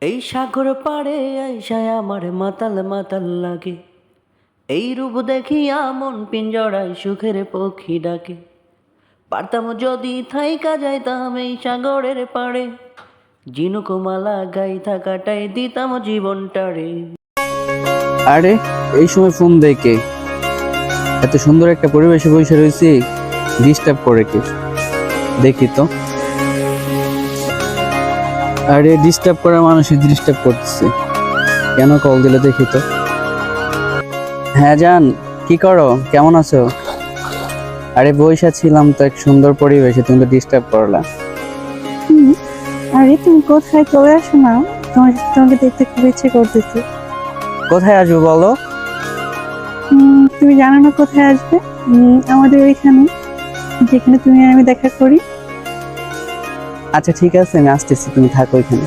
এই সাগর পাড়ে আইসায় আমার মাতাল মাতাল লাগে, এই রূপ দেখিয়া মন পিঞ্জরায় সুখের পক্ষী ডাকে। পারতাম যদি থাইকা যাইতাম এই সাগরের পাড়ে, ঝিনুকমালা গাইথা কাটাই দিতাম জীবনটারে। আরে এই সময় ফোন দেয় কে? এত সুন্দর একটা পরিবেশে বসে রয়েছি, ডিস্টার্ব করে কে? দেখি তো। আরে ডিস্টার্ব করা মানুষই ডিস্টার্ব করতেছে, কেন কল দিলে দেখি তো। হ্যাঁ জান, কি করো, কেমন আছো? আরে বইসা ছিলাম তো এক সুন্দর পরিবেশে, তুমি তো ডিস্টার্ব করলা। আরে তুমি কোথায়, চলে আসো না, তোমাকে দেখতে খুব ইচ্ছে করতেছে। কোথায় আসবো বলো? তুমি জানো না কোথায় আসবে? আমাদের ওইখানে, যেখানে তুমি আর আমি দেখা করি। আচ্ছা ঠিক আছে, আমি আসতেছি, তুমি থাকো এখানে।